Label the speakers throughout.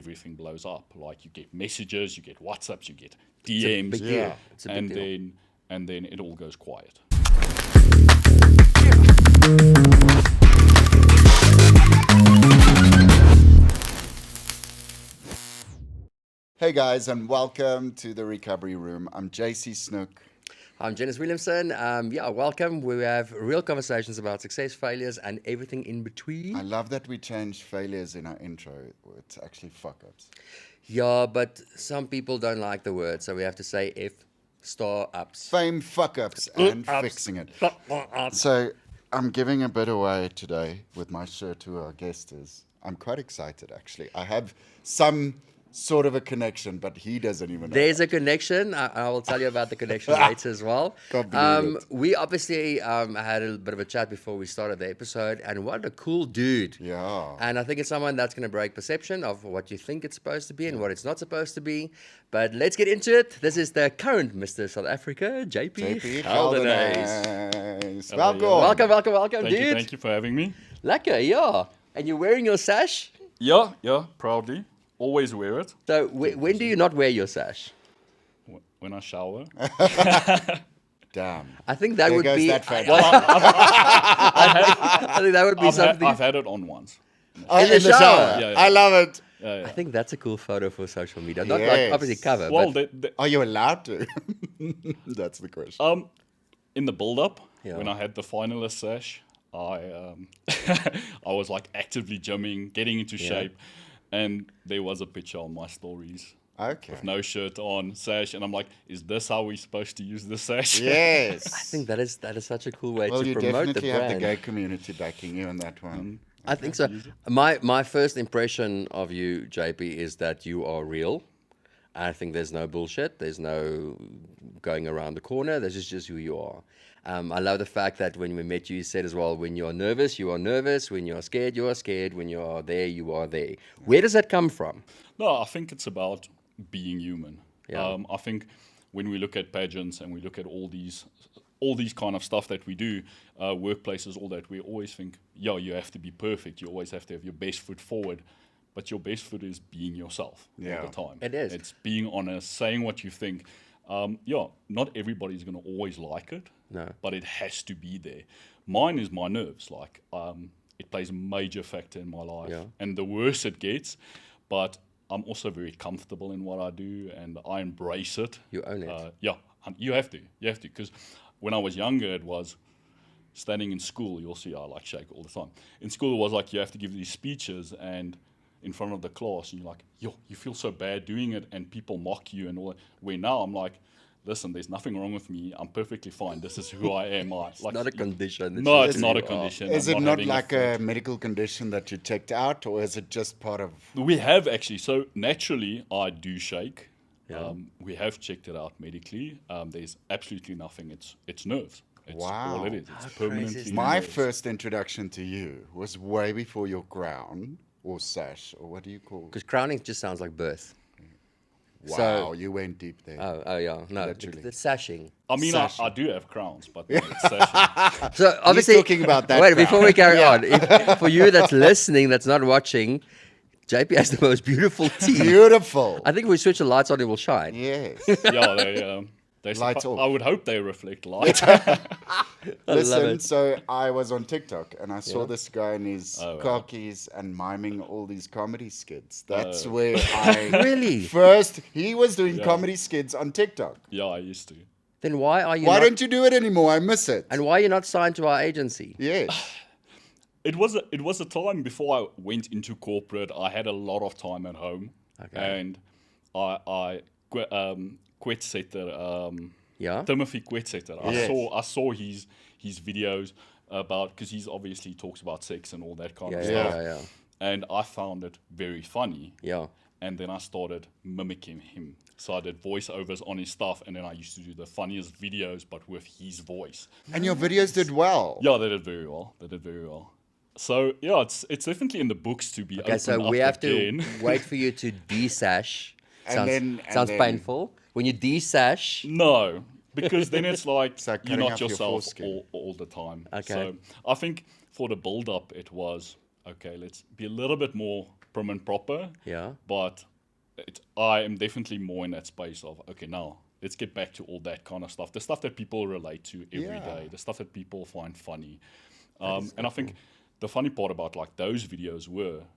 Speaker 1: everything blows up. Like you get messages, you get WhatsApps, you get DMs,
Speaker 2: big deal. It's a big
Speaker 1: and
Speaker 2: deal.
Speaker 1: then it all goes quiet.
Speaker 3: Hey guys, and welcome to the Recovery Room. I'm JC Snook.
Speaker 2: I'm Janice Williamson. Welcome. We have real conversations about success, failures, and everything in between.
Speaker 3: I love that we changed failures in our intro. It's actually fuck-ups.
Speaker 2: Yeah, but some people don't like the word, so we have to say F***ups.
Speaker 3: Fame fuck-ups and fixing it. So I'm giving a bit away today with my shirt who our guest is. I'm quite excited, actually. I have some sort of a connection, but he doesn't even know.
Speaker 2: There's a connection. I will tell you about the connection later as well.
Speaker 3: Can't believe it.
Speaker 2: We obviously had a bit of a chat before we started the episode, and what a cool dude.
Speaker 3: Yeah.
Speaker 2: And I think it's someone that's going to break perception of what you think it's supposed to be and what it's not supposed to be. But let's get into it. This is the current Mr. South Africa, JP
Speaker 3: Geldenhuys.
Speaker 2: Welcome, dude.
Speaker 1: Thank you for having me.
Speaker 2: Lekker, yeah. And you're wearing your sash?
Speaker 1: Yeah, proudly. Always wear it
Speaker 2: So when do you not wear your sash?
Speaker 1: when I shower.
Speaker 3: Damn.
Speaker 2: I think that
Speaker 3: There
Speaker 2: would
Speaker 3: goes
Speaker 2: be.
Speaker 3: that fat.
Speaker 2: I think that would be something.
Speaker 1: I've had it on once.
Speaker 3: Oh,
Speaker 2: In the shower.
Speaker 1: Yeah.
Speaker 3: I love it.
Speaker 2: I think that's a cool photo for social media. Not like
Speaker 3: Yes.
Speaker 2: obviously cover,
Speaker 1: Well,
Speaker 2: but
Speaker 3: Are you allowed to? That's the question.
Speaker 1: in the build-up,
Speaker 2: Yeah.
Speaker 1: when I had the finalist sash, I I was like actively gymming, getting into shape, and there was a picture on my stories.
Speaker 3: Okay.
Speaker 1: With no shirt on, sash, and I'm like, is this how we're supposed to use the sash?
Speaker 3: Yes.
Speaker 2: I think that is such a cool way
Speaker 3: Well,
Speaker 2: to
Speaker 3: you
Speaker 2: promote the
Speaker 3: definitely have the
Speaker 2: brand.
Speaker 3: gay community backing you on that one.
Speaker 2: I think so. My first impression of you, JP, is that you are real. I think there's no bullshit. There's no going around the corner. This is just who you are. I love the fact that when we met you, you said as well, when you're nervous, you are nervous. When you're scared, you are scared. When you are there, you are there. Where does that come from?
Speaker 1: No, I think it's about being human.
Speaker 2: Yeah.
Speaker 1: I think when we look at pageants and we look at all these kind of stuff that we do, workplaces, all that, we always think, you have to be perfect. You always have to have your best foot forward. But your best foot is being yourself all the time.
Speaker 2: It is.
Speaker 1: It's being honest, saying what you think. Not everybody's going to always like it.
Speaker 2: No.
Speaker 1: But it has to be there. Mine is my nerves. Like, it plays a major factor in my life.
Speaker 2: Yeah.
Speaker 1: And the worse it gets, but I'm also very comfortable in what I do, and I embrace it.
Speaker 2: You own it.
Speaker 1: You have to. Because when I was younger, it was standing in school. You'll see I like shake all the time. In school, it was like you have to give these speeches and in front of the class, and you're like, you feel so bad doing it, and people mock you and all that. Where now I'm like, listen, there's nothing wrong with me. I'm perfectly fine. This is who I am.
Speaker 2: It's not a condition.
Speaker 1: No, it's not a condition.
Speaker 3: Is
Speaker 1: I'm
Speaker 3: it not
Speaker 1: having
Speaker 3: like a medical condition that you checked out, or is it just part of...
Speaker 1: We have actually. So naturally, I do shake.
Speaker 2: Yeah.
Speaker 1: We have checked it out medically. There's absolutely nothing. It's nerves. It's
Speaker 3: Wow.
Speaker 1: all it is. It's
Speaker 2: How crazy
Speaker 1: permanently
Speaker 2: is that?
Speaker 3: My
Speaker 1: nerves.
Speaker 3: first introduction to you was way before your crown, or sash, or what do you call it?
Speaker 2: Because crowning just sounds like birth.
Speaker 3: Wow,
Speaker 2: so-
Speaker 3: you went deep there.
Speaker 2: Oh yeah. No,
Speaker 3: Literally.
Speaker 2: the sashing.
Speaker 1: I mean,
Speaker 3: Sashing.
Speaker 1: I do have crowns, but no, it's sashing.
Speaker 2: So obviously,
Speaker 3: talking about that
Speaker 2: Wait,
Speaker 3: crown.
Speaker 2: before we carry on, for you that's listening, that's not watching, JP has the most beautiful teeth.
Speaker 3: Beautiful.
Speaker 2: I think if we switch the lights on, it will shine.
Speaker 3: Yes.
Speaker 1: They
Speaker 3: Lights off.
Speaker 1: I would hope they reflect light.
Speaker 2: I love
Speaker 3: Listen,
Speaker 2: it.
Speaker 3: so I was on TikTok and I saw this guy in his
Speaker 1: wow.
Speaker 3: car keys and miming all these comedy skits. That's where I
Speaker 2: Really?
Speaker 3: first he was doing comedy skits on TikTok.
Speaker 1: Yeah, I used to.
Speaker 2: Then why are you?
Speaker 3: Why
Speaker 2: not,
Speaker 3: don't you do it anymore? I miss it.
Speaker 2: And why are you not signed to our agency?
Speaker 3: Yes.
Speaker 1: It was a time before I went into corporate. I had a lot of time at home, and I Kwetsetter,
Speaker 2: Yeah.
Speaker 1: Timothy Kwetsetter.
Speaker 3: Yes.
Speaker 1: I saw his videos about, because he's obviously talks about sex and all that kind of
Speaker 2: Yeah.
Speaker 1: stuff.
Speaker 2: Yeah.
Speaker 1: And I found it very funny.
Speaker 2: Yeah.
Speaker 1: And then I started mimicking him. So I did voiceovers on his stuff, and then I used to do the funniest videos, but with his voice.
Speaker 3: And your videos did well.
Speaker 1: Yeah, they did very well. So yeah, it's definitely in the books to be
Speaker 2: Okay,
Speaker 1: opened
Speaker 2: so
Speaker 1: up
Speaker 2: we have
Speaker 1: again.
Speaker 2: to wait for you to desash.
Speaker 3: And
Speaker 2: Sounds
Speaker 3: then-
Speaker 2: painful. When you desash,
Speaker 1: No, because then it's like
Speaker 3: It's like
Speaker 1: you're
Speaker 3: cutting
Speaker 1: not
Speaker 3: off your
Speaker 1: yourself
Speaker 3: foreskin.
Speaker 1: all the time.
Speaker 2: Okay.
Speaker 1: So I think for the build-up, it was, okay, let's be a little bit more prim and proper.
Speaker 2: Yeah.
Speaker 1: But I am definitely more in that space of, okay, now let's get back to all that kind of stuff. The stuff that people relate to every day, the stuff that people find funny. And I think the funny part about like those videos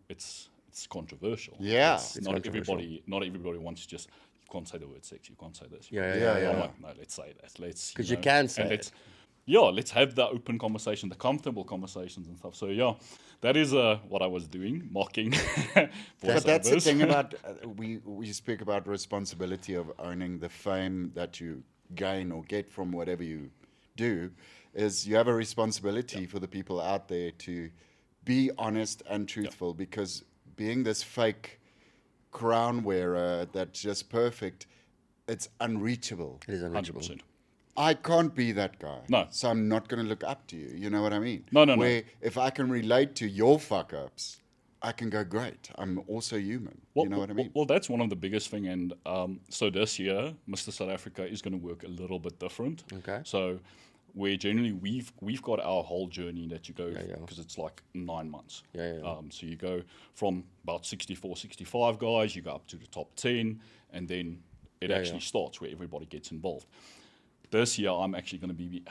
Speaker 1: it's controversial.
Speaker 3: Yeah.
Speaker 1: It's not everybody wants to just, you can't say the word sex, you can't say this.
Speaker 2: Yeah,
Speaker 1: I'm like, no, let's say that. Let's,
Speaker 2: Because you can say
Speaker 1: and
Speaker 2: it.
Speaker 1: let's have the open conversation, the comfortable conversations and stuff. So yeah, that is what I was doing, mocking.
Speaker 3: But that's the
Speaker 1: voiceovers.
Speaker 3: thing about we speak about responsibility of owning the fame that you gain or get from whatever you do, is you have a responsibility for the people out there to be honest and truthful, because being this fake crown wearer that's just perfect, it's unreachable.
Speaker 2: It is unreachable.
Speaker 1: 100%.
Speaker 3: I can't be that guy.
Speaker 1: No.
Speaker 3: So I'm not going to look up to you. You know what I mean?
Speaker 1: No.
Speaker 3: Where if I can relate to your fuck ups, I can go, great. I'm also human. You know what I mean?
Speaker 1: Well, that's one of the biggest thing. And so this year, Mr. South Africa is going to work a little bit different.
Speaker 2: Okay.
Speaker 1: So where generally we've got our whole journey that you go, because it's like 9 months. So you go from about 64, 65 guys, you go up to the top 10, and then it actually starts where everybody gets involved. This year, I'm actually going to be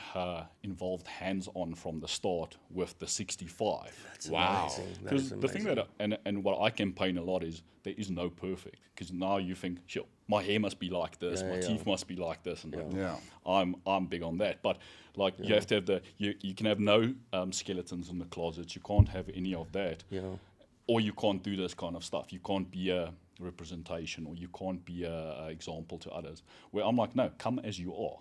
Speaker 1: involved hands-on from the start with the 65.
Speaker 2: That's amazing.
Speaker 1: Because the thing that, and what I campaign a lot is, there is no perfect. Because now you think, sure, my hair must be like this, my teeth must be like this, and I'm big on that. But like, you have to have you can have no skeletons in the closet. You can't have any of that. Or you can't do this kind of stuff. You can't be a representation, or you can't be a example to others. Where I'm like, no, come as you are.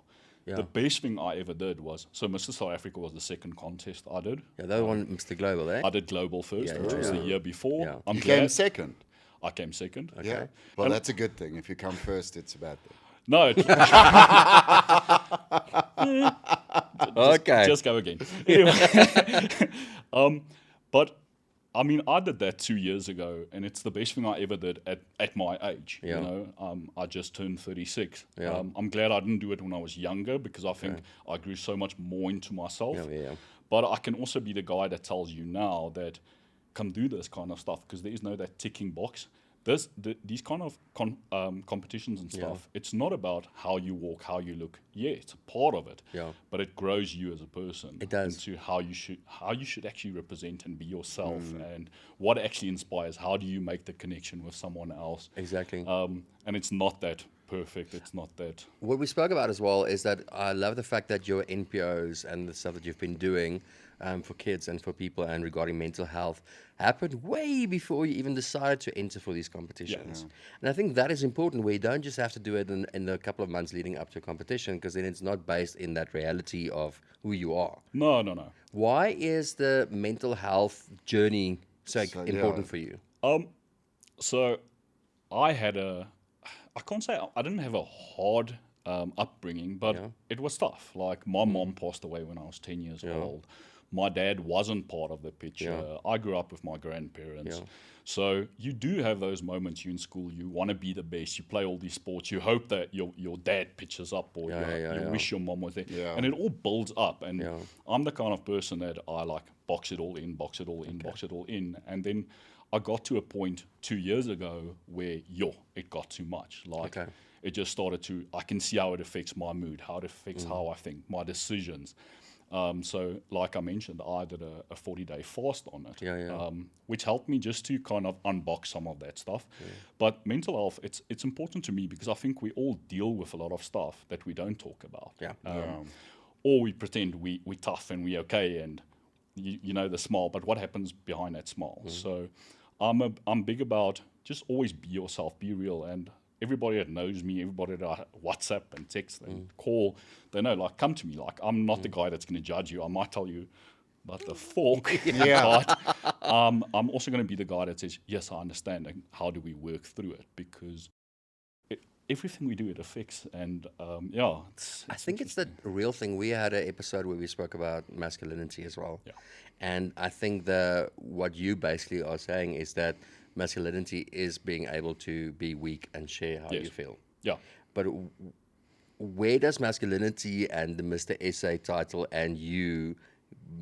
Speaker 1: The best thing I ever did was, so Mr. South Africa was the second contest I did.
Speaker 2: Yeah, that one, Mr. Global, eh?
Speaker 1: I did Global first, which was the year before.
Speaker 2: Yeah.
Speaker 1: I'm
Speaker 3: You
Speaker 1: glad
Speaker 3: came second.
Speaker 1: I came second.
Speaker 3: Yeah. Well, that's a good thing. If you come first, it's a bad thing.
Speaker 1: No,
Speaker 2: Okay.
Speaker 1: just go again. Anyway, but I mean, I did that 2 years ago, and it's the best thing I ever did at my age.
Speaker 2: Yeah.
Speaker 1: You know, I just turned 36.
Speaker 2: Yeah.
Speaker 1: I'm glad I didn't do it when I was younger, because I think I grew so much more into myself. But I can also be the guy that tells you now that come do this kind of stuff, because there is no that ticking box. These kind of competitions and stuff, it's not about how you walk, how you look. Yeah, it's a part of it.
Speaker 2: Yeah.
Speaker 1: But it grows you as a person.
Speaker 2: It does.
Speaker 1: Into how you should actually represent and be yourself, and what actually inspires. How do you make the connection with someone else?
Speaker 2: Exactly.
Speaker 1: And it's not that perfect. It's not that.
Speaker 2: What we spoke about as well is that I love the fact that your NPOs and the stuff that you've been doing for kids and for people and regarding mental health happened way before you even decided to enter for these competitions. And I think that is important, where you don't just have to do it in the couple of months leading up to a competition, because then it's not based in that reality of who you are.
Speaker 1: No.
Speaker 2: Why is the mental health journey so important for you?
Speaker 1: So I can't say I didn't have a hard upbringing, but it was tough. Like, my mom passed away when I was 10 years old. My dad wasn't part of the picture. I grew up with my grandparents. So you do have those moments. You're in school, you want to be the best, you play all these sports, you hope that your dad pitches up, or you wish your mom was there. And it all builds up. And I'm the kind of person that I like box it all in, box it all in, box it all in. And then I got to a point 2 years ago where, it got too much. Like, it just started to, I can see how it affects my mood, how it affects how I think, my decisions. So like I mentioned, I did a 40-day fast on it, which helped me just to kind of unbox some of that stuff. But mental health, it's important to me, because I think we all deal with a lot of stuff that we don't talk about. Or we pretend we're tough and we're okay, and you know, the smile, but what happens behind that smile? So I'm big about just always be yourself, be real. And everybody that knows me, everybody that I WhatsApp and text and call, they know, like, come to me. Like, I'm not the guy that's going to judge you. I might tell you about the fork, but I'm also going to be the guy that says, yes, I understand, and how do we work through it? Because everything we do, it affects. And
Speaker 2: I think it's the real thing. We had an episode where we spoke about masculinity as well. And I think what you basically are saying is that masculinity is being able to be weak and share how you feel. But where does masculinity and the Mr. SA title and you,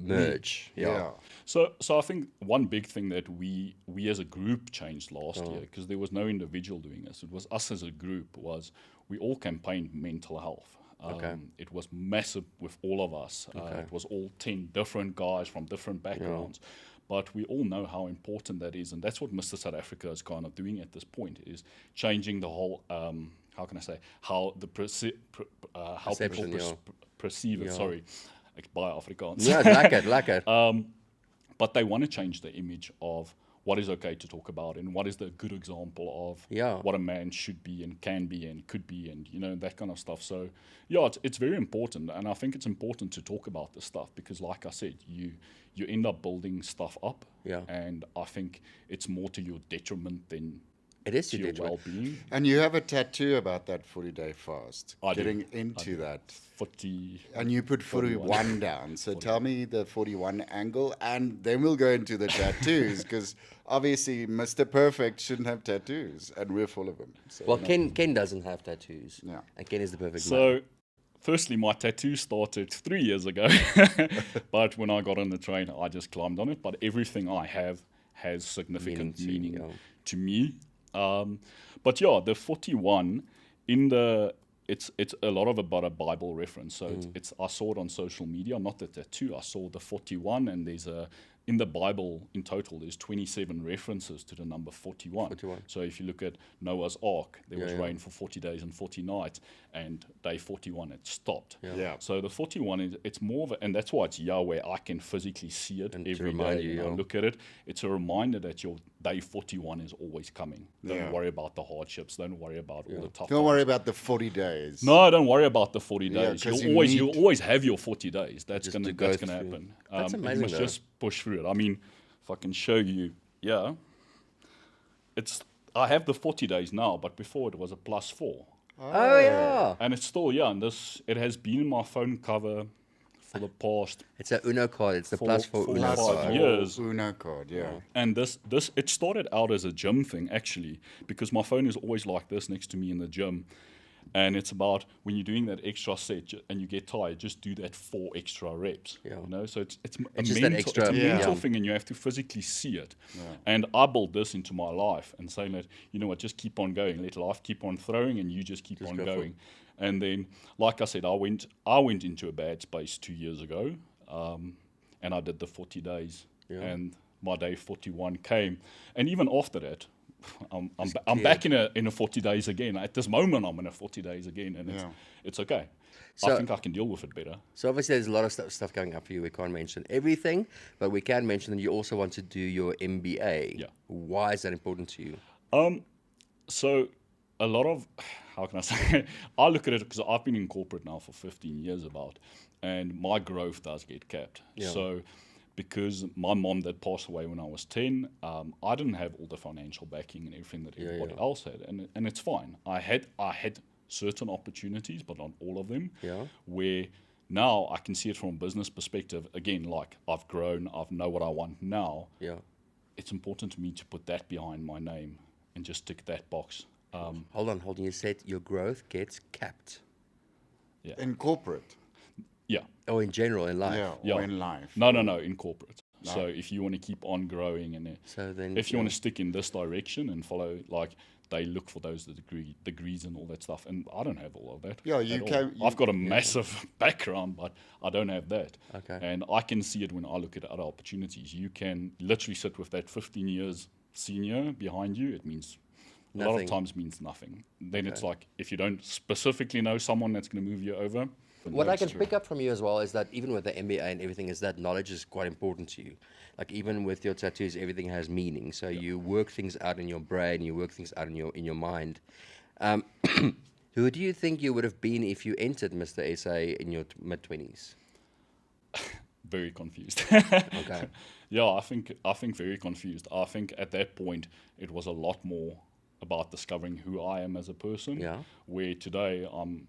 Speaker 2: merge. Yeah.
Speaker 1: So I think one big thing that we as a group changed last year, because there was no individual doing this, it was us as a group, was we all campaigned mental health. It was massive with all of us. It was all 10 different guys from different backgrounds. But we all know how important that is, and that's what Mr. South Africa is kind of doing at this point, is changing the whole, how can I say, how the how people
Speaker 2: Perception,
Speaker 1: perceive it. Sorry, ek baie Afrikaans.
Speaker 2: Yeah, like it.
Speaker 1: But they want to change the image of what is okay to talk about and what is the good example of what a man should be and can be and could be, and that kind of stuff. So it's very important, and I think it's important to talk about this stuff, because like I said, you end up building stuff up, and I think it's more to your detriment than
Speaker 2: it is
Speaker 1: to your well-being.
Speaker 3: And you have a tattoo about that 40-day fast.
Speaker 1: I do.
Speaker 3: Getting into that.
Speaker 1: 40.
Speaker 3: And you put 41 down. So tell me the 41 angle, and then we'll go into the tattoos, because obviously Mr. Perfect shouldn't have tattoos, and we're full of them. So,
Speaker 2: Well, Ken doesn't have tattoos.
Speaker 3: Yeah.
Speaker 2: And Ken is the perfect man.
Speaker 1: So, firstly, my tattoo started 3 years ago, but when I got on the train, I just climbed on it. But everything I have has significant meaning to me. But the 41 it's a lot of about a Bible reference. So it's I saw it on social media, not the tattoo. I saw the 41, and there's in the Bible in total there's 27 references to the number 41. So if you look at Noah's Ark, there was rain for 40 days and 40 nights, and day 41 it stopped. So the 41 it's more of and that's why it's Yahweh. I can physically see it and every day when I look at it. It's a reminder that your day 41 is always coming. Don't worry about the hardships. Don't worry about all the tough
Speaker 3: Don't worry
Speaker 1: times.
Speaker 3: about the 40 days.
Speaker 1: No, don't worry about the 40 days.
Speaker 3: 'cause
Speaker 1: You'll always have your 40 days. That's gonna happen.
Speaker 2: That's amazing,
Speaker 1: You must
Speaker 2: though.
Speaker 1: just push through it. I mean, if I can show you, I have the 40 days now, but before it was a +4,
Speaker 2: Oh, yeah.
Speaker 1: and it's still and it has been in my phone cover for the past.
Speaker 2: It's a Uno card. It's the
Speaker 1: For-
Speaker 2: plus for
Speaker 1: for
Speaker 2: Uno
Speaker 1: plus
Speaker 2: card.
Speaker 1: 5 years.
Speaker 3: Uno card,
Speaker 1: And this it started out as a gym thing, actually, because my phone is always like this next to me in the gym. And it's about when you're doing that extra set and you get tired, just do that 4 extra reps. So it's a
Speaker 2: just
Speaker 1: mental,
Speaker 2: that extra-
Speaker 1: it's a mental
Speaker 2: Yeah.
Speaker 1: thing, and you have to physically see it. And I built this into my life and saying that, just keep on going, let life keep on throwing, and you just keep on going. And then, like I said, I went into a bad space 2 years ago, and I did the 40 days, and my day 41 came, and even after that, I'm back in a 40 days again. At this moment, I'm in a 40 days again, and it's okay.
Speaker 2: So-
Speaker 1: I think I can deal with it better.
Speaker 2: So obviously there's a lot of stuff going up for you. We can't mention everything, but we can mention that you also want to do your MBA.
Speaker 1: Yeah.
Speaker 2: Why is that important to you?
Speaker 1: So a lot of, how can I say, I look at it because I've been in corporate now for 15 years and my growth does get capped. So because my mom did pass away when I was 10, I didn't have all the financial backing and everything that everybody else had, and it's fine. I had certain opportunities, but not all of them, where now I can see it from a business perspective. Again, like I've grown, I know what I want now. It's important to me to put that behind my name and just tick that box.
Speaker 2: Hold on. You said your growth gets capped.
Speaker 3: In corporate.
Speaker 2: Or in general, in life.
Speaker 3: Or in life.
Speaker 1: No, in corporate. No. So if you want to keep on growing, and
Speaker 2: So then,
Speaker 1: if you want to stick in this direction and follow, like they look for those degrees and all that stuff, and I don't have all of that. I've got a massive background, but I don't have that.
Speaker 2: Okay.
Speaker 1: And I can see it when I look at other opportunities. You can literally sit with that 15 years senior behind you. It means a lot of times means nothing. Then it's like if you don't specifically know someone that's going to move you over.
Speaker 2: What I can pick up from you as well is that even with the MBA and everything, is that knowledge is quite important to you. Like even with your tattoos, everything has meaning. So you work things out in your brain, you work things out in your mind. Who do you think you would have been if you entered Mr. SA in your mid-20s?
Speaker 1: Very confused.
Speaker 2: Okay.
Speaker 1: I think very confused. I think at that point it was a lot more about discovering who I am as a person. Where today I'm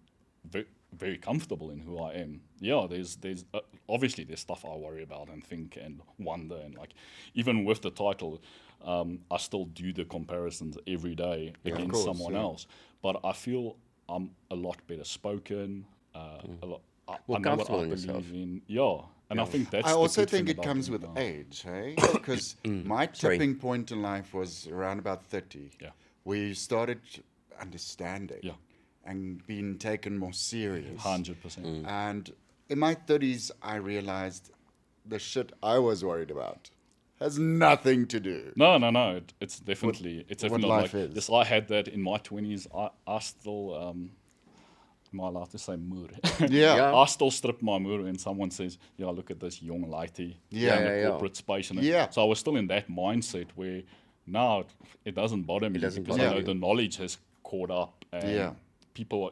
Speaker 1: very comfortable in who I am. There's obviously there's stuff I worry about and think and wonder, and like even with the title, I still do the comparisons every day against someone else. But I feel I'm a lot better spoken. I know what I believe in. And I think that's
Speaker 3: I
Speaker 1: the
Speaker 3: also
Speaker 1: good
Speaker 3: think
Speaker 1: thing
Speaker 3: it
Speaker 1: about
Speaker 3: comes
Speaker 1: doing
Speaker 3: with
Speaker 1: it now.
Speaker 3: age, hey? Because my
Speaker 2: Sorry.
Speaker 3: tipping point in life was around about 30.
Speaker 1: Yeah.
Speaker 3: Where you started understanding
Speaker 1: Yeah.
Speaker 3: and being taken more serious.
Speaker 1: 100%.
Speaker 3: And in my 30s, I realized the shit I was worried about has nothing to do.
Speaker 1: No. It's definitely
Speaker 3: what
Speaker 1: definitely
Speaker 3: life
Speaker 1: like
Speaker 3: is.
Speaker 1: yes. I had that in my 20s. I still am I allowed to say moer?
Speaker 3: Yeah.
Speaker 2: Yeah.
Speaker 1: I still strip my moer and someone says, "Yeah, look at this young lady
Speaker 3: Yeah.
Speaker 1: in the
Speaker 2: Yeah.
Speaker 1: corporate space." And
Speaker 3: Yeah.
Speaker 1: so I was still in that mindset where now it doesn't bother me
Speaker 2: doesn't
Speaker 1: because
Speaker 2: bother
Speaker 1: I know
Speaker 2: you.
Speaker 1: the knowledge has caught up and
Speaker 3: Yeah.
Speaker 1: people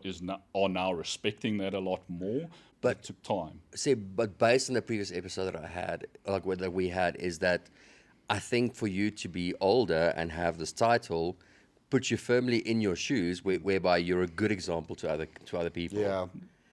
Speaker 1: are now respecting that a lot more. But it took time.
Speaker 2: See, but based on the previous episode that I had, like that we had, is that I think for you to be older and have this title puts you firmly in your shoes, whereby you're a good example to other people.
Speaker 3: Yeah.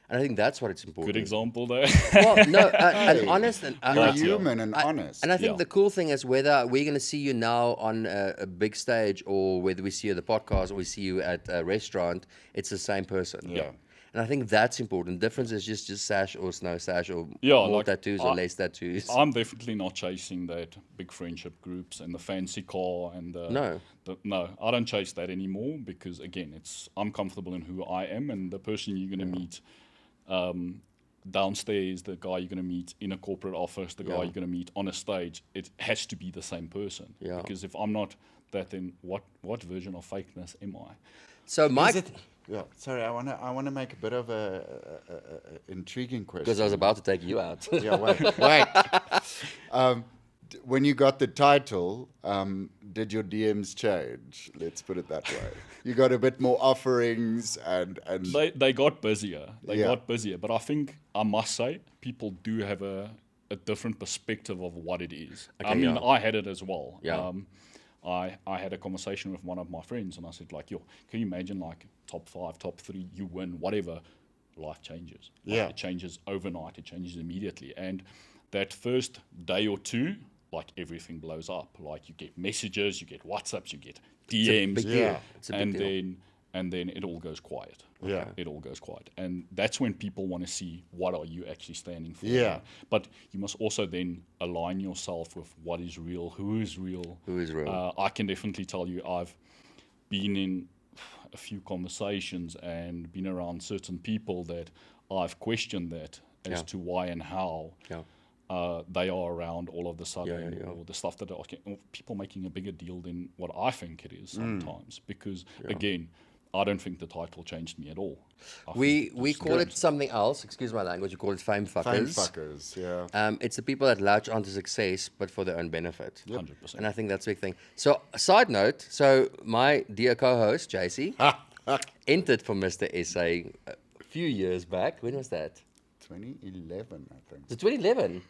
Speaker 2: And I think that's what it's important.
Speaker 1: Good example there.
Speaker 2: Well, no,
Speaker 3: Hey,
Speaker 2: and honest, and
Speaker 3: You're
Speaker 1: But, yeah.
Speaker 3: human and honest.
Speaker 2: and I think
Speaker 1: Yeah.
Speaker 2: the cool thing is whether we're going to see you now on a big stage or whether we see you at the podcast or we see you at a restaurant, it's the same person.
Speaker 3: Yeah.
Speaker 2: And I think that's important. Difference is just sash or no sash or
Speaker 1: Yeah,
Speaker 2: more
Speaker 1: like,
Speaker 2: tattoos or less tattoos.
Speaker 1: I'm definitely not chasing that big friendship groups and the fancy car and
Speaker 2: No.
Speaker 1: no, I don't chase that anymore because again, I'm comfortable in who I am and the person you're going to meet downstairs, the guy you're going to meet in a corporate office, the guy you're going to meet on a stage, it has to be the same person.
Speaker 2: Yeah.
Speaker 1: Because if I'm not that, then what version of fakeness am I?
Speaker 2: So Mike,
Speaker 3: Yeah. Sorry, I wanna make a bit of a intriguing question.
Speaker 2: because I was about to take you out.
Speaker 3: Yeah, wait. When you got the title, did your DMs change? Let's put it that way. You got a bit more offerings and
Speaker 1: They got busier. They
Speaker 3: Yeah.
Speaker 1: got busier. But I think I must say people do have a different perspective of what it is. I
Speaker 2: Okay,
Speaker 1: mean,
Speaker 2: yeah.
Speaker 1: I had it as well.
Speaker 2: Yeah.
Speaker 1: I had a conversation with one of my friends and I said, like, yo, can you imagine like top 5, top 3, you win, whatever, life changes. Like,
Speaker 3: Yeah.
Speaker 1: it changes overnight, it changes immediately. And that first day or two, like everything blows up. Like you get messages, you get WhatsApps, you get DMs.
Speaker 2: big deal.
Speaker 3: Yeah.
Speaker 2: It's a big deal.
Speaker 1: And then it all goes quiet.
Speaker 3: Yeah.
Speaker 1: It all goes quiet. And that's when people want to see what are you actually standing for.
Speaker 3: Yeah.
Speaker 1: But you must also then align yourself with what is real, who is real.
Speaker 2: Who is real.
Speaker 1: I can definitely tell you I've been in a few conversations and been around certain people that I've questioned that as
Speaker 2: Yeah.
Speaker 1: to why and how
Speaker 2: Yeah.
Speaker 1: they are around all of the sudden,
Speaker 2: yeah.
Speaker 1: or the stuff that are people making a bigger deal than what I think it is sometimes. Because again, I don't think the title changed me at all. I think
Speaker 2: We
Speaker 1: just-
Speaker 2: call it something else. Excuse my language. We call it fame fuckers.
Speaker 3: fame fuckers. Yeah.
Speaker 2: It's the people that latch onto success, but for their own benefit.
Speaker 1: 100%.
Speaker 2: And I think that's a big thing. So, side note. So, my dear co-host JC entered for Mr. SA a few years back. When was that?
Speaker 3: 2011, I think.
Speaker 2: Was it 2011?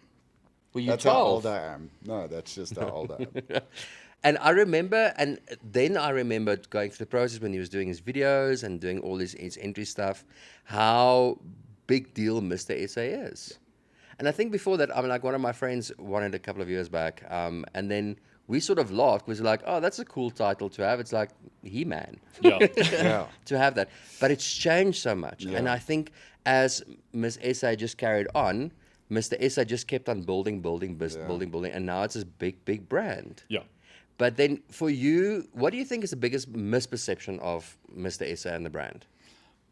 Speaker 2: Were you
Speaker 3: That's how
Speaker 2: 12?
Speaker 3: old I am. No, that's just how old I am.
Speaker 2: And I remember, and then I remembered going through the process when he was doing his videos and doing all his entry stuff, how big deal Mr. SA is. And I think before that, I mean, like one of my friends won it a couple of years back, and then we sort of laughed because like, oh, that's a cool title to have. It's like He-Man.
Speaker 1: Yeah.
Speaker 3: Yeah.
Speaker 2: To have that. But it's changed so much.
Speaker 3: Yeah.
Speaker 2: And I think as Miss SA just carried on, Mr. SA just kept on building, and now it's this big, big brand.
Speaker 1: Yeah.
Speaker 2: But then for you, what do you think is the biggest misperception of Mr. SA and the brand?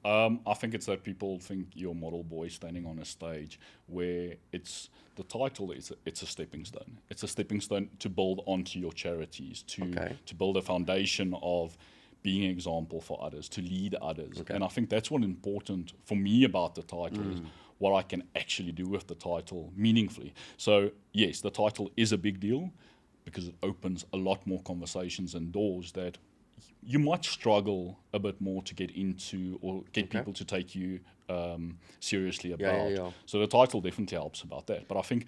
Speaker 1: I think it's that people think you're a model boy standing on a stage where it's the title is it's a stepping stone. It's a stepping stone to build onto your charities, to build a foundation of being an example for others, to lead others. And I think that's what's important for me about the title is what I can actually do with the title meaningfully. So yes, the title is a big deal because it opens a lot more conversations and doors that you might struggle a bit more to get into or get people to take you seriously about.
Speaker 2: yeah.
Speaker 1: So the title definitely helps about that. But I think,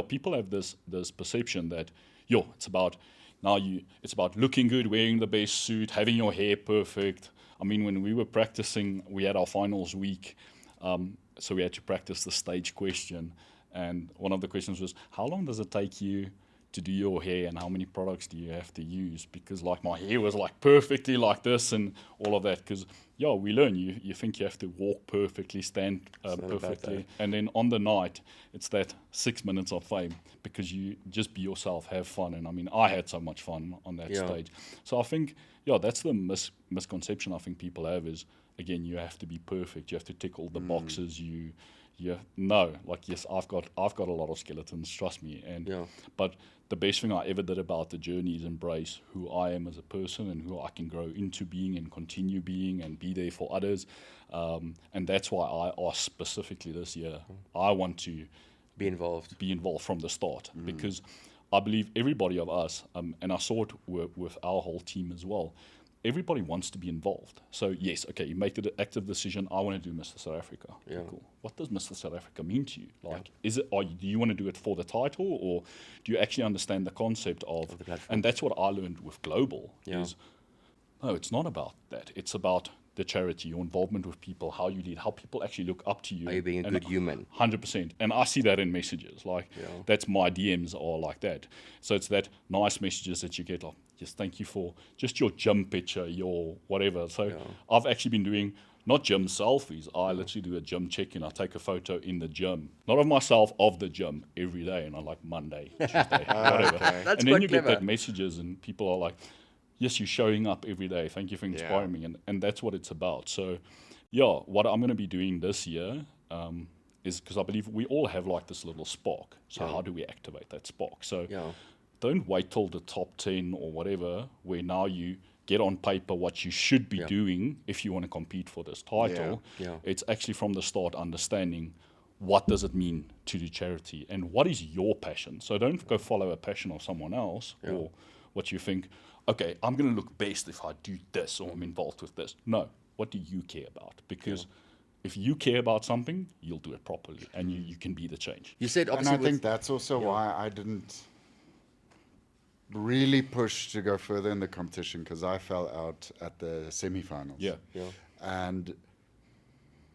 Speaker 1: people have this perception that, it's about it's about looking good, wearing the best suit, having your hair perfect. I mean, when we were practicing, we had our finals week, so we had to practice the stage question. And one of the questions was, how long does it take you to do your hair and how many products do you have to use? Because like my hair was like perfectly like this and all of that, because yeah, we learn. You think you have to walk perfectly, stand
Speaker 2: not about
Speaker 1: perfectly,
Speaker 2: that.
Speaker 1: and then on the night, it's that 6 minutes of fame because you just be yourself, have fun. And I mean, I had so much fun on that
Speaker 2: Yeah.
Speaker 1: stage. So I think, yeah, that's the misconception I think people have is, again, you have to be perfect. You have to tick all the boxes. No, like, yes, I've got a lot of skeletons, trust me. And
Speaker 2: Yeah.
Speaker 1: but the best thing I ever did about the journey is embrace who I am as a person and who I can grow into being and continue being and be there for others. And that's why I asked specifically this year, I want to
Speaker 2: Be involved.
Speaker 1: be involved from the start because I believe everybody of us, and I saw it with our whole team as well, everybody wants to be involved. So yes, okay, you make the active decision, I want to do Mr. South Africa.
Speaker 2: Yeah.
Speaker 1: Cool. What does Mr. South Africa mean to you? Like, do you want to do it for the title, or do you actually understand the concept of
Speaker 2: the platform.
Speaker 1: and that's what I learned with Global
Speaker 2: Yeah.
Speaker 1: is, no, it's not about that. It's about the charity, your involvement with people, how you lead, how people actually look up to you.
Speaker 2: Are you being a
Speaker 1: And
Speaker 2: good human?
Speaker 1: 100%. And I see that in messages. Like, that's my DMs are like that. So it's that nice messages that you get, like, just thank you for just your gym picture, your whatever. So I've actually been doing not gym selfies. I literally do a gym check-in. I take a photo in the gym, not of myself, of the gym every day. And I like Monday, Tuesday, whatever.
Speaker 2: That's
Speaker 1: and then
Speaker 2: quite
Speaker 1: you get
Speaker 2: clever.
Speaker 1: that messages and people are like, yes, you're showing up every day. Thank you for inspiring me. And that's what it's about. So, yeah, what I'm going to be doing this year is because I believe we all have like this little spark. So how do we activate that spark? So
Speaker 2: Yeah.
Speaker 1: don't wait till the top 10 or whatever, where now you get on paper what you should be doing if you want to compete for this title.
Speaker 2: Yeah.
Speaker 1: It's actually from the start understanding what does it mean to do charity and what is your passion. So don't go follow a passion of someone else or what you think, okay, I'm going to look best if I do this or I'm involved with this. No, what do you care about? Because if you care about something, you'll do it properly and you can be the change.
Speaker 2: You said
Speaker 3: And
Speaker 2: obviously
Speaker 3: I think that's also why I didn't really push to go further in the competition, because I fell out at the semi-finals.
Speaker 1: Yeah.
Speaker 3: And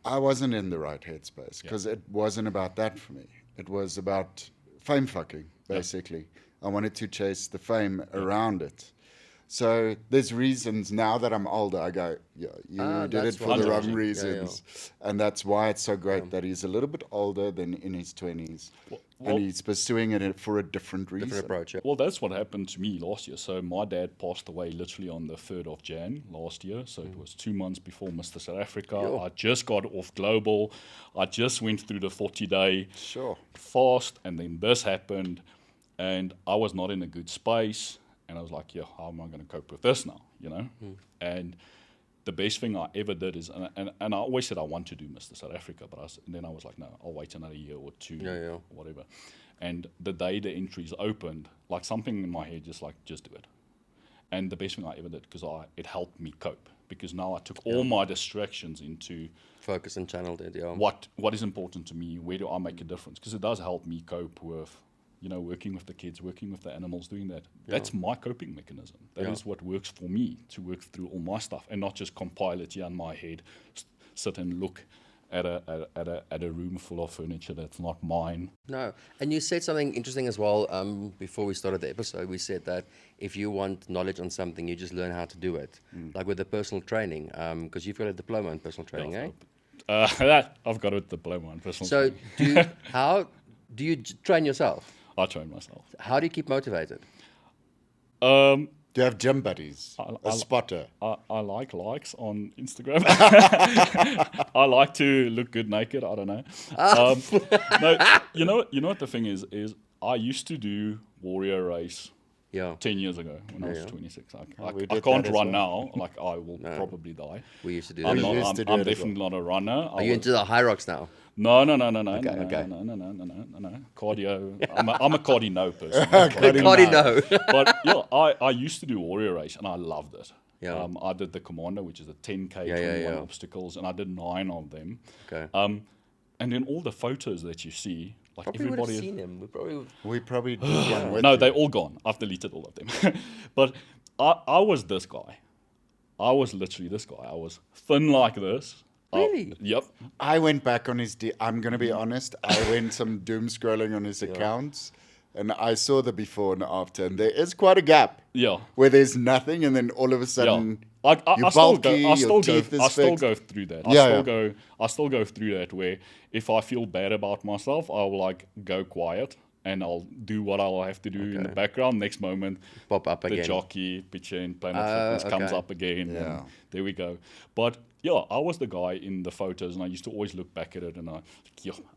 Speaker 3: I wasn't in the right headspace because it wasn't about that for me. It was about fame fucking, basically. I wanted to chase the fame around it. So there's reasons now that I'm older, I go, yeah, you did it
Speaker 2: that's
Speaker 3: for
Speaker 2: why.
Speaker 3: the
Speaker 1: 100%.
Speaker 3: wrong reasons. And that's why it's so great that he's a little bit older than in his 20s.
Speaker 1: Well-
Speaker 3: and he's pursuing it for a different reason.
Speaker 2: different approach. Yeah.
Speaker 1: Well, that's what happened to me last year. So my dad passed away literally on the 3rd of Jan last year. So it was 2 months before Mr. South Africa. I just got off Global. I just went through the 40-day
Speaker 3: Sure.
Speaker 1: fast, and then this happened, and I was not in a good space. And I was like, yeah, how am I going to cope with this now, you know? And the best thing I ever did is, and I always said I want to do Mr. South Africa, but then I was like, no, I'll wait another year or two or whatever. And the day the entries opened, like something in my head just do it. And the best thing I ever did, because it helped me cope, because now I took all my distractions into
Speaker 2: Focus and channeled it. Yeah.
Speaker 1: what is important to me, where do I make a difference, because it does help me cope with, you know, working with the kids, working with the animals, doing that. That's my coping mechanism. That is what works for me, to work through all my stuff and not just compile it here in my head, sit and look at a room full of furniture that's not mine.
Speaker 2: No, and you said something interesting as well. Before we started the episode, we said that if you want knowledge on something, you just learn how to do it, like with the personal training. Because you've got a diploma in personal training, eh?
Speaker 1: I've got a diploma in personal
Speaker 2: So
Speaker 1: training.
Speaker 2: how do you train yourself?
Speaker 1: I train myself.
Speaker 2: How do you keep motivated?
Speaker 1: Um,
Speaker 3: Do you have gym buddies? A spotter?
Speaker 1: I like likes on Instagram. I like to look good naked. I don't know. No, you know what the thing is I used to do warrior race
Speaker 2: Yeah,
Speaker 1: 10 years ago when I was 26. I
Speaker 3: we
Speaker 1: I
Speaker 3: did
Speaker 1: can't
Speaker 3: that as
Speaker 1: run
Speaker 3: well.
Speaker 1: now. Like, I will probably die.
Speaker 2: we used to do
Speaker 1: I'm,
Speaker 2: that.
Speaker 1: not,
Speaker 3: used
Speaker 1: I'm,
Speaker 3: to do
Speaker 1: I'm
Speaker 3: it as
Speaker 1: definitely not a runner.
Speaker 2: Are you into the high rocks now?
Speaker 1: No.
Speaker 2: Okay.
Speaker 1: No. Cardio. I'm a cardio person.
Speaker 2: Cardi no.
Speaker 1: But yeah, I used to do warrior race and I loved it.
Speaker 2: Yeah.
Speaker 1: I did the Commando, which is a 10K,
Speaker 2: Yeah,
Speaker 1: 21
Speaker 2: yeah.
Speaker 1: obstacles, and I did 9 of them.
Speaker 2: Okay.
Speaker 1: And then all the photos that you see, like
Speaker 2: Probably would have
Speaker 1: everybody.
Speaker 2: seen him. We probably.
Speaker 3: We probably did one with
Speaker 1: No,
Speaker 3: you.
Speaker 1: they're all gone. I've deleted all of them. But I was this guy. I was literally this guy. I was thin like this.
Speaker 2: Really?
Speaker 1: Yep.
Speaker 3: I went back on his. I'm going to be honest. I went some doom scrolling on his accounts. and I saw the before and after, and there is quite a gap
Speaker 1: Yeah.
Speaker 3: where there's nothing, and then all of a sudden you're
Speaker 1: I still go.
Speaker 3: bulky,
Speaker 1: I still
Speaker 3: your
Speaker 1: go.
Speaker 3: teeth is
Speaker 1: I still
Speaker 3: fixed.
Speaker 1: go through that.
Speaker 3: Yeah,
Speaker 1: I still go through that where if I feel bad about myself, I'll like go quiet and I'll do what I'll have to do in the background. Next moment,
Speaker 2: Pop up
Speaker 1: the
Speaker 2: again.
Speaker 1: jockey, picture in Planet Fitness comes
Speaker 2: okay.
Speaker 1: up again,
Speaker 3: Yeah.
Speaker 1: and there we go. But yeah, I was the guy in the photos, and I used to always look back at it, and I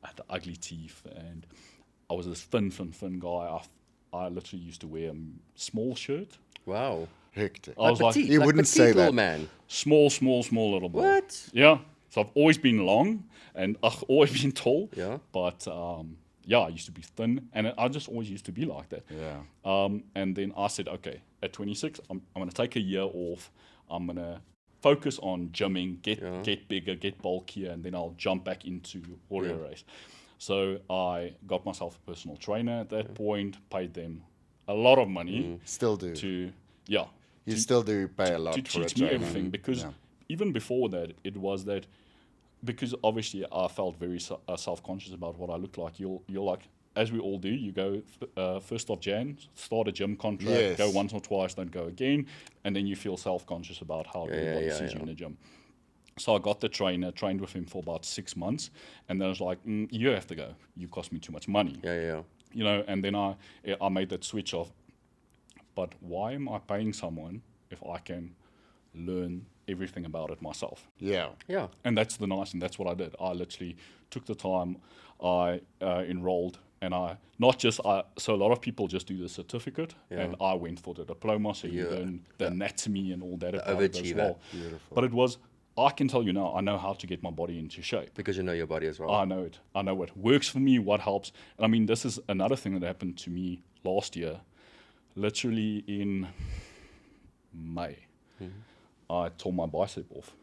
Speaker 1: had the ugly teeth, and I was this thin guy. I literally used to wear a small shirt.
Speaker 2: Wow.
Speaker 3: Hectic.
Speaker 1: I was like,
Speaker 2: petite,
Speaker 3: You
Speaker 2: like
Speaker 3: wouldn't
Speaker 2: petite
Speaker 3: say
Speaker 2: little
Speaker 3: that.
Speaker 2: man.
Speaker 1: small little boy.
Speaker 2: What?
Speaker 1: Yeah. So I've always been long, and I've always been tall.
Speaker 2: Yeah.
Speaker 1: But yeah, I used to be thin, and I just always used to be like that.
Speaker 3: Yeah.
Speaker 1: And then I said, okay, at 26, I'm going to take a year off. I'm going to focus on gymming, get bigger, get bulkier, and then I'll jump back into warrior race. So I got myself a personal trainer at that point, paid them a lot of money
Speaker 3: Still do.
Speaker 1: to,
Speaker 3: You still do pay a lot
Speaker 1: to
Speaker 3: for a
Speaker 1: teach me
Speaker 3: trainer.
Speaker 1: everything, because even before that, it was that, because obviously I felt very self-conscious about what I looked like. You're like, as we all do, you go 1st of Jan, start a gym contract,
Speaker 3: Yes.
Speaker 1: go once or twice, don't go again, and then you feel self-conscious about how everybody sees you in the gym. So I got the trainer, trained with him for about 6 months, and then I was like, you have to go. You cost me too much money.
Speaker 2: Yeah.
Speaker 1: You know, and then I made that switch of, but why am I paying someone if I can learn everything about it myself?
Speaker 3: Yeah.
Speaker 2: Yeah.
Speaker 1: And that's the nice thing. That's what I did. I literally took the time. I enrolled, and so a lot of people just do the certificate, and I went for the diploma. So you learn the anatomy and all that about it as
Speaker 2: overachiever.
Speaker 1: well.
Speaker 3: Beautiful.
Speaker 1: But it was, I can tell you now, I know how to get my body into shape.
Speaker 2: Because you know your body as well.
Speaker 1: I know it. I know what works for me, what helps. And I mean, this is another thing that happened to me last year. Literally in May, I tore my bicep off.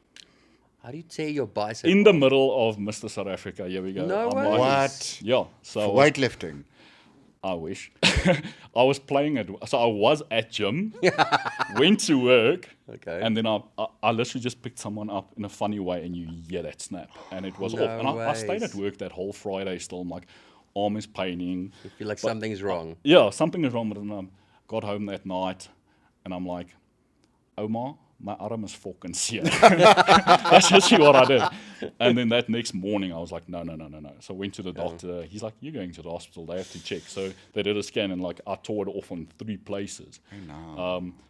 Speaker 2: How do you tear your bicep?
Speaker 1: In the middle of Mr. South Africa, here we go.
Speaker 2: No
Speaker 1: I'm
Speaker 2: way.
Speaker 1: like,
Speaker 3: What?
Speaker 1: yeah. So
Speaker 3: For weightlifting.
Speaker 1: I wish. I was playing it. So I was at gym, went to work, and then I literally just picked someone up in a funny way, and you hear that snap, and it was off. And I stayed at work that whole Friday still. I'm like, arm is paining.
Speaker 2: You feel like something's wrong.
Speaker 1: Yeah, something is wrong with it. Got home that night, and I'm like, Omar, my arm is fucking sear. That's just what I did. And then that next morning, I was like, no. So I went to the doctor. He's like, you're going to the hospital. They have to check. So they did a scan, and like I tore it off on 3 places.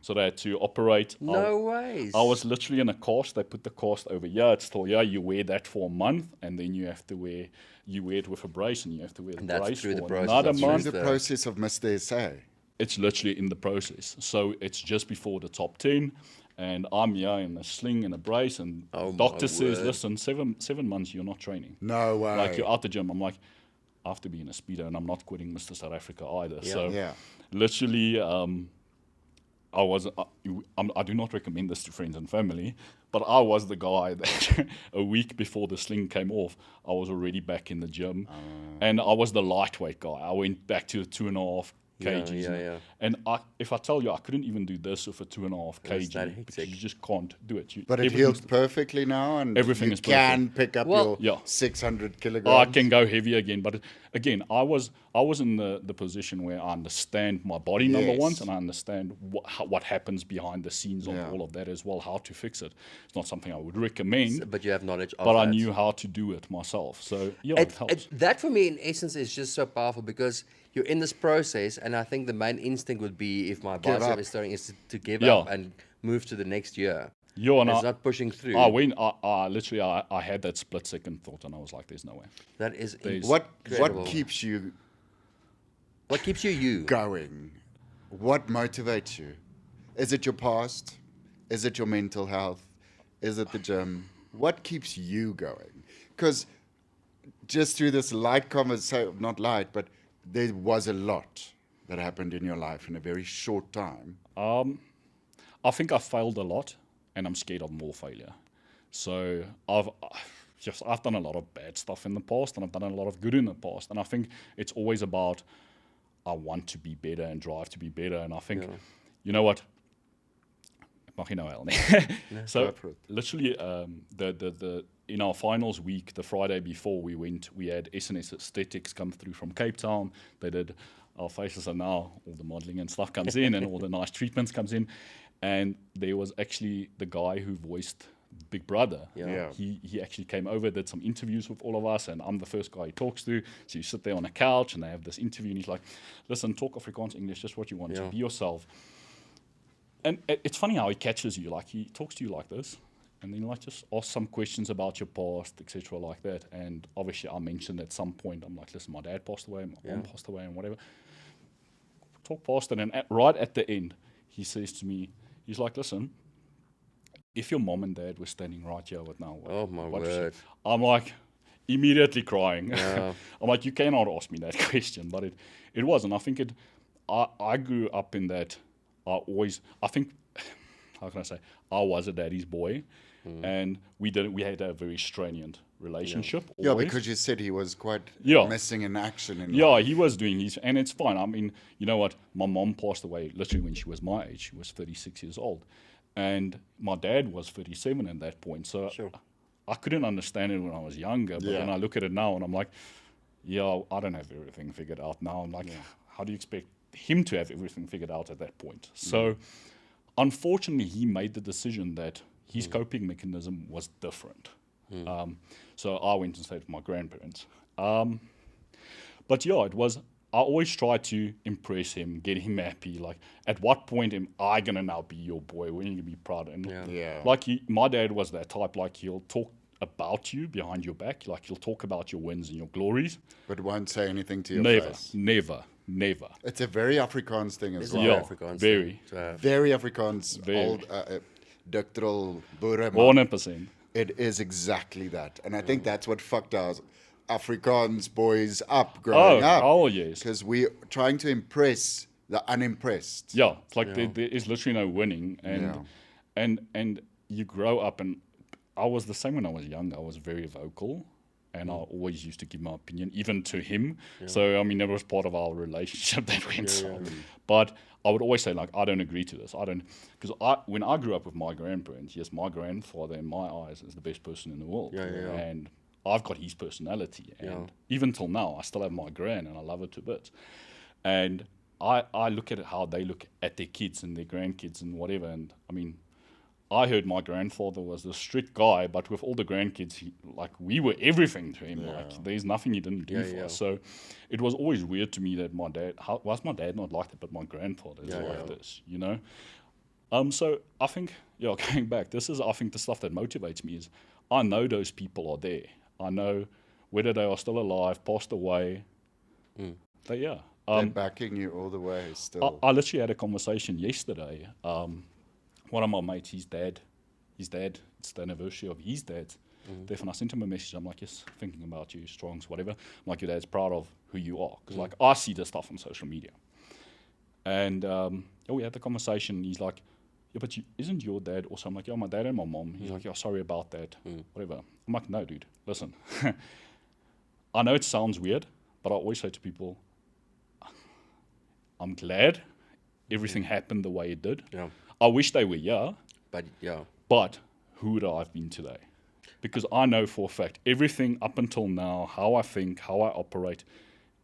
Speaker 1: So they had to operate.
Speaker 2: No ways.
Speaker 1: I was literally in a cast. They put the cast over here. It's still here. You wear that for a month, and then you wear it with a brace, and you have to wear the
Speaker 2: that's
Speaker 1: brace
Speaker 2: through
Speaker 1: for
Speaker 2: the process
Speaker 1: another
Speaker 2: of
Speaker 1: month.
Speaker 3: The process of Mr. SA.
Speaker 1: It's literally in the process. So it's just before the top 10, and I'm here in a sling and a brace, and doctor says, listen, 7 months you're not training.
Speaker 3: No way.
Speaker 1: Like, you're out the gym. I'm like, I have to be in a speedo, and I'm not quitting Mr. South Africa either. So literally, I do not recommend this to friends and family, but I was the guy that a week before the sling came off, I was already back in the gym, and I was the lightweight guy. I went back to the 2.5 kgs. And if I tell you, I couldn't even do this with a 2.5 kg, because you just can't do it.
Speaker 3: But it healed perfectly now, and
Speaker 1: everything
Speaker 3: you
Speaker 1: is
Speaker 3: can pick up your 600 kilograms.
Speaker 1: I can go heavy again, but again, I was in the position where I understand my body, number one, and I understand what happens behind the scenes of all of that as well, how to fix it. It's not something I would recommend,
Speaker 2: but you have knowledge of
Speaker 1: but
Speaker 2: that.
Speaker 1: I knew how to do it myself. So it helps.
Speaker 2: That for me, in essence, is just so powerful, because you're in this process, and I think the main instinct would be, if my bicep is starting, is to give up and move to the next year. It's not pushing through.
Speaker 1: I literally had that split second thought, and I was like, "There's no way."
Speaker 2: That is
Speaker 3: What
Speaker 2: incredible.
Speaker 3: keeps you
Speaker 2: What keeps you
Speaker 3: going? What motivates you? Is it your past? Is it your mental health? Is it the gym? What keeps you going? Because just through this light conversation, not light, but there was a lot that happened in your life in a very short time.
Speaker 1: I think I failed a lot, and I'm scared of more failure. So I've done a lot of bad stuff in the past, and I've done a lot of good in the past. And I think it's always about, I want to be better and drive to be better. And I think, you know what? Mag je nou wel, nee? So literally, in our finals week, the Friday before we went, we had SNS Aesthetics come through from Cape Town. They did our faces, and now all the modeling and stuff comes in, and all the nice treatments comes in. And there was actually the guy who voiced Big Brother.
Speaker 3: Yeah.
Speaker 1: He actually came over, did some interviews with all of us, and I'm the first guy he talks to. So you sit there on a couch, and they have this interview, and he's like, "Listen, talk Afrikaans, English, just what you want.
Speaker 2: Yeah.
Speaker 1: To be yourself." And it's funny how he catches you. Like, he talks to you like this, and then like just ask some questions about your past, etc., like that. And obviously, I mentioned at some point, I'm like, "Listen, my dad passed away, my mom passed away, and whatever." Talk past it, and right at the end, he says to me, he's like, "Listen, if your mom and dad were standing right here with now,
Speaker 2: Oh, my
Speaker 1: what
Speaker 2: word.
Speaker 1: I'm like, immediately crying.
Speaker 2: Yeah.
Speaker 1: I'm like, you cannot ask me that question, but it was, and I think I grew up in that. I think, how can I say, I was a daddy's boy, and we had a very strained relationship.
Speaker 3: Yeah,
Speaker 1: always.
Speaker 3: because you said he was quite
Speaker 1: Yeah.
Speaker 3: missing in action. In
Speaker 1: Yeah,
Speaker 3: life.
Speaker 1: he was doing his, and it's fine. I mean, you know what? My mom passed away literally when she was my age. She was 36 years old. And my dad was 37 at that point. So
Speaker 2: Sure.
Speaker 1: I couldn't understand it when I was younger. But then
Speaker 3: Yeah.
Speaker 1: I look at it now and I'm like, yeah, I don't have everything figured out now. I'm like, how do you expect him to have everything figured out at that point? So unfortunately, he made the decision that his coping mechanism was different. So I went and stayed with my grandparents. But yeah, it was. I always try to impress him, get him happy. Like, at what point am I gonna now be your boy? When are you gonna be proud? And
Speaker 3: Yeah.
Speaker 1: like my dad was that type. Like, he'll talk about you behind your back. Like, he'll talk about your wins and your glories.
Speaker 3: But won't say anything to your
Speaker 1: Never,
Speaker 3: face.
Speaker 1: never.
Speaker 3: It's a very Afrikaans thing as
Speaker 2: It's
Speaker 3: well.
Speaker 2: a
Speaker 1: Yeah,
Speaker 2: Afrikaans
Speaker 1: very.
Speaker 2: thing to have.
Speaker 3: Very Afrikaans,
Speaker 1: Very.
Speaker 3: old, ductile, boere.
Speaker 1: 100%.
Speaker 3: It is exactly that. And I think that's what fucked our Afrikaans boys up growing up.
Speaker 1: Oh, yes.
Speaker 3: Because we're trying to impress the unimpressed.
Speaker 1: Yeah, it's like there is literally no winning,
Speaker 3: Yeah.
Speaker 1: and you grow up, and I was the same when I was young. I was very vocal, and I always used to give my opinion, even to him. So I mean, that was part of our relationship that went so. But I would always say, like, I don't agree to this. I don't, because when I grew up with my grandparents, yes, my grandfather in my eyes is the best person in the world, and I've got his personality, and even till now, I still have my gran, and I love her to bits. And I look at it how they look at their kids and their grandkids and whatever. And I mean, I heard my grandfather was a strict guy, but with all the grandkids, we were everything to him. Like, there's nothing he didn't do for us. So it was always weird to me that my dad, was my dad not like that, but my grandfather is like this, you know? So I think, going back, I think the stuff that motivates me is I know those people are there. I know whether they are still alive, passed away,
Speaker 3: They're backing you all the way still.
Speaker 1: I literally had a conversation yesterday. One of my mates, his dad, it's the anniversary of his dad. Therefore, I sent him a message. I'm like, yes, thinking about you, Strongs, whatever. I'm like, your dad's proud of who you are. Because, like, I see this stuff on social media. And we had the conversation. He's like, yeah, but isn't your dad also? I'm like, yeah, my dad and my mom. He's like, yeah, sorry about that, whatever. I'm like, no, dude, listen. I know it sounds weird, but I always say to people, I'm glad everything happened the way it did.
Speaker 2: Yeah.
Speaker 1: I wish they were here,
Speaker 2: But yeah.
Speaker 1: but who would I have been today? Because I know for a fact everything up until now, how I think, how I operate,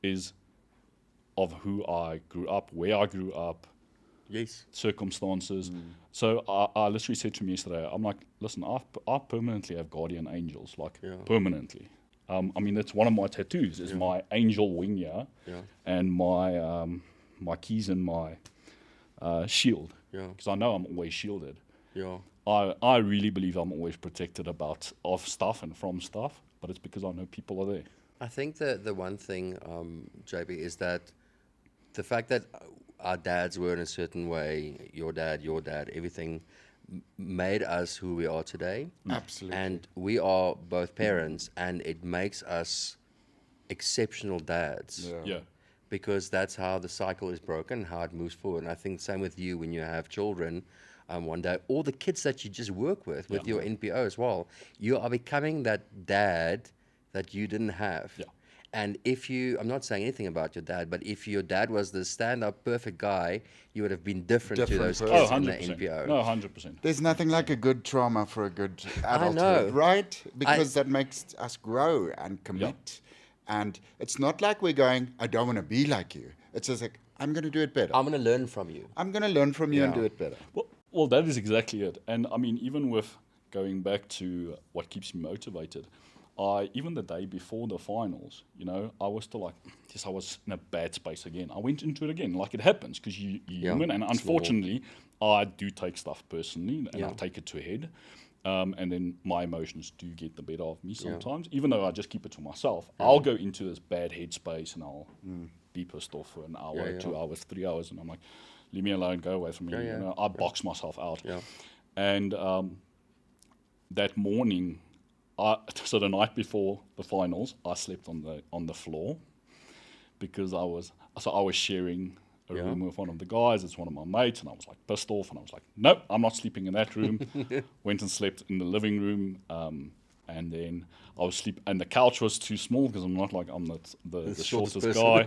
Speaker 1: is of who I grew up, where I grew up,
Speaker 2: Yes.
Speaker 1: circumstances. So I literally said to him yesterday, I'm like, listen, I permanently have guardian angels, like permanently. I mean, that's one of my tattoos is my angel wing here, and my keys and my shield, because I know I'm always shielded.
Speaker 2: Yeah.
Speaker 1: I really believe I'm always protected of stuff and from stuff, but it's because I know people are there.
Speaker 2: I think the one thing, JB, is that the fact that our dads were in a certain way, your dad, everything made us who we are today.
Speaker 3: Absolutely.
Speaker 2: And we are both parents, and it makes us exceptional dads.
Speaker 1: Yeah.
Speaker 2: Because that's how the cycle is broken, how it moves forward. And I think same with you when you have children one day, or the kids that you just work with your NPO as well. You are becoming that dad that you didn't have.
Speaker 1: Yeah.
Speaker 2: And if I'm not saying anything about your dad, but if your dad was the stand-up perfect guy, you would have been different to those
Speaker 3: Different
Speaker 2: kids
Speaker 1: Oh,
Speaker 2: in the
Speaker 1: 100%.
Speaker 2: NPO.
Speaker 1: No, 100%.
Speaker 3: There's nothing like a good trauma for a good adulthood,
Speaker 2: know.
Speaker 3: right? Because that makes us grow and commit. And it's not like we're going, I don't want to be like you. It's just like, I'm going to do it better.
Speaker 2: I'm going to learn from you.
Speaker 3: I'm going to learn from you and
Speaker 2: Yeah.
Speaker 3: do it better.
Speaker 1: Well, that is exactly it. And I mean, even with going back to what keeps me motivated, even the day before the finals, you know, I was still like, yes, I was in a bad space again. I went into it again, like it happens because you're human. And unfortunately, I do take stuff personally and I take it to head. And then my emotions do get the better of me sometimes, even though I just keep it to myself. I'll go into this bad headspace and I'll be pissed off for an hour, 2 hours, 3 hours, and I'm like, leave me alone, go away from me. You know, I box myself out.
Speaker 2: Yeah.
Speaker 1: And that morning, so the night before the finals, I slept on the floor because I was sharing a room with one of the guys. It's one of my mates, and I was like pissed off, and I was like, nope, I'm not sleeping in that room. Went and slept in the living room, and then I was and the couch was too small because I'm not like I'm the shortest guy.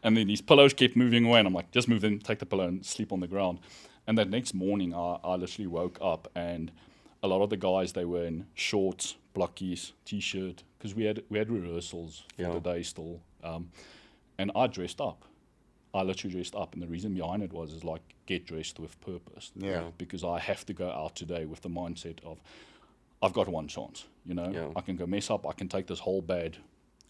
Speaker 1: And then these pillows kept moving away, and I'm like, just move them, take the pillow, and sleep on the ground. And that next morning, I literally woke up, and a lot of the guys, they were in shorts, blockies, t-shirt, because we had rehearsals for the day still. And I dressed up. I literally dressed up, and the reason behind it is like, get dressed with purpose.
Speaker 3: Yeah.
Speaker 1: Because I have to go out today with the mindset of, I've got one chance, you know.
Speaker 2: Yeah.
Speaker 1: I can go mess up, I can take this whole bad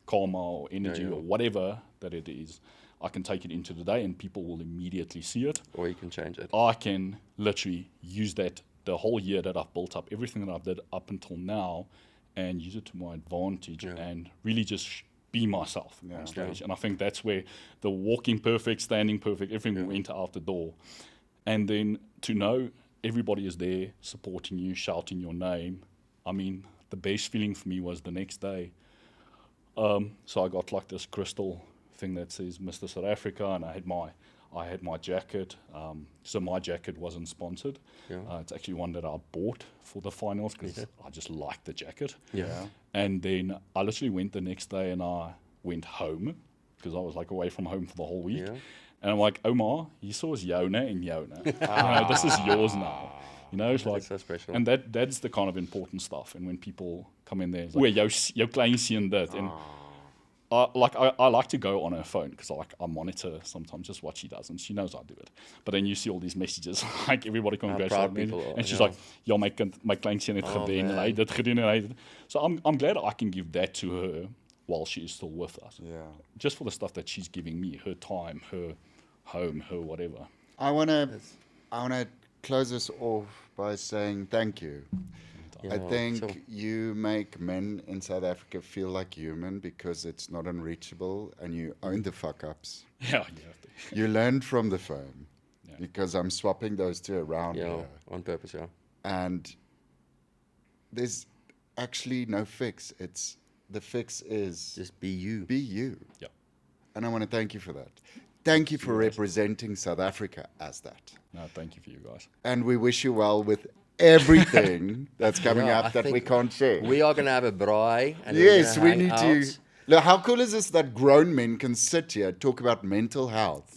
Speaker 1: karma or energy or whatever that it is, I can take it into the day and people will immediately see it.
Speaker 2: Or you can change it.
Speaker 1: I can literally use that, the whole year that I've built up, everything that I've did up until now, and use it to my advantage and really just be myself on stage. And I think that's where the walking perfect, standing perfect, everything went out the door. And then to know everybody is there supporting you, shouting your name. I mean, the best feeling for me was the next day. So I got like this crystal thing that says Mr. South Africa, and I had my jacket. So my jacket wasn't sponsored. It's actually one that I bought for the finals because I just liked the jacket. And then I literally went the next day and I went home because I was like away from home for the whole week. And I'm like, Omar, you saw us Yona and Yona. You know, this is yours now. You know, it's like,
Speaker 2: so special.
Speaker 1: And that's the kind of important stuff. And when people come in there, it's like, jou klein seun dit. And I like to go on her phone because I monitor sometimes just what she does, and she knows I do it. But then you see all these messages, like everybody congratulates me, and she's like, "Ja, my klein seun het gewen, en hy het dit gedoen, en hy het." So I'm glad I can give that to her while she is still with us. Just for the stuff that she's giving me, her time, her home, her whatever.
Speaker 3: I wanna close this off by saying thank you. I think you make men in South Africa feel like human because it's not unreachable and you own the fuck ups.
Speaker 1: Yeah, you have to.
Speaker 3: You learn from the phone because I'm swapping those two around here.
Speaker 2: On purpose,
Speaker 3: And there's actually no fix. The fix is
Speaker 2: just be you.
Speaker 3: Be you.
Speaker 1: Yeah.
Speaker 3: And I want to thank you for that. Thank you for representing South Africa as that.
Speaker 1: No, thank you for you guys.
Speaker 3: And we wish you well with everything that's coming up that we can't share.
Speaker 2: We are going to have a braai. And
Speaker 3: yes, we
Speaker 2: hang
Speaker 3: need
Speaker 2: out.
Speaker 3: to. Look, how cool is this that grown men can sit here, talk about mental health,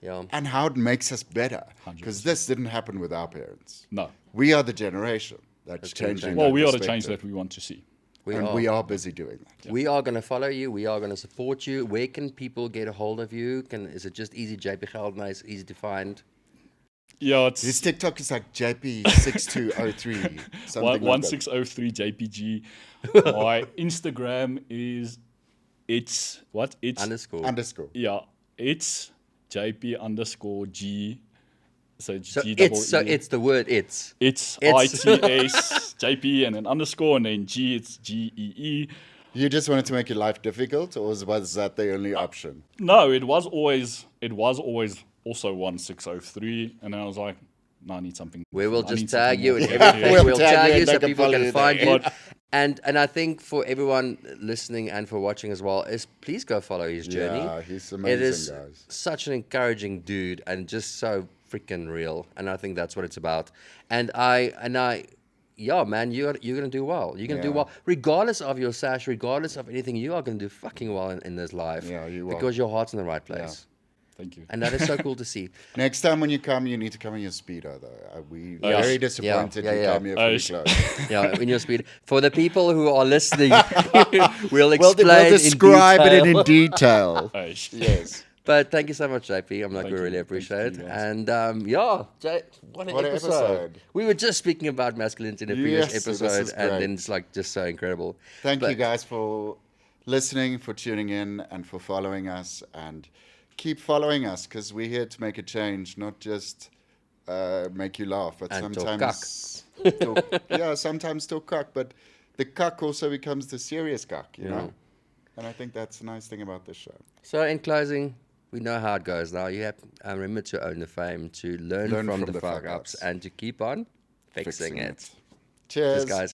Speaker 3: and how it makes us better? Because this didn't happen with our parents.
Speaker 1: No.
Speaker 3: We are the generation that's changing.
Speaker 1: Well, we are the change that we want to see.
Speaker 3: We are busy doing that.
Speaker 2: We are going to follow you. We are going to support you. Where can people get a hold of you? Is it just easy? JP Geldenhuys, easy to find?
Speaker 1: Yeah, it's
Speaker 3: his TikTok is like JP6203.
Speaker 1: 1603 JPG. My Instagram is it's
Speaker 2: underscore.
Speaker 1: Yeah, it's JP_G. So
Speaker 2: it's the word it's.
Speaker 1: It's ITS JP and then underscore and then G. It's GEE.
Speaker 3: You just wanted to make your life difficult, or was that the only option?
Speaker 1: No, it was always also 1603, and I was like, no, I need something.
Speaker 2: We will just tag you and everything. We'll tag you so people can find you. And I think for everyone listening and for watching as well, is please go follow his journey.
Speaker 3: Yeah, he's amazing,
Speaker 2: it is
Speaker 3: guys.
Speaker 2: Such an encouraging dude and just so freaking real. And I think that's what it's about. And I yeah, man, you're going to do well. You're going to do well. Regardless of your sash, regardless of anything, you are going to do fucking well in this life.
Speaker 3: Yeah, you will.
Speaker 2: Because your heart's in the right place.
Speaker 3: Yeah.
Speaker 1: Thank you.
Speaker 2: And that is so cool to see.
Speaker 3: Next time when you come, you need to come in your Speedo, though. We're very disappointed you come here for your clothes.
Speaker 2: Yeah, in your Speedo. For the people who are listening, we'll explain
Speaker 3: we'll describe
Speaker 2: in
Speaker 3: it in detail.
Speaker 1: Yes.
Speaker 3: Yes.
Speaker 2: But thank you so much, JP. We
Speaker 1: Thank
Speaker 2: really
Speaker 1: you.
Speaker 2: appreciate
Speaker 1: Thank
Speaker 2: it.
Speaker 1: you, guys.
Speaker 2: And Jay, what an
Speaker 3: What an
Speaker 2: episode.
Speaker 3: episode.
Speaker 2: We were just speaking about masculinity in a previous
Speaker 3: Yes, this
Speaker 2: episode,
Speaker 3: is
Speaker 2: and then
Speaker 3: great.
Speaker 2: it's like just so incredible.
Speaker 3: Thank you
Speaker 2: But-
Speaker 3: guys for listening, for tuning in, and for following us. And keep following us because we're here to make a change, not just make you laugh, but
Speaker 2: And talk
Speaker 3: sometimes sometimes talk cuck. But the cuck also becomes the serious cuck, you know. And I think that's the nice thing about this show.
Speaker 2: So in closing, we know how it goes now. You have remember to own the fame, to learn from the fuck ups, and to keep on fixing it.
Speaker 3: Cheers,
Speaker 2: Cheers, guys.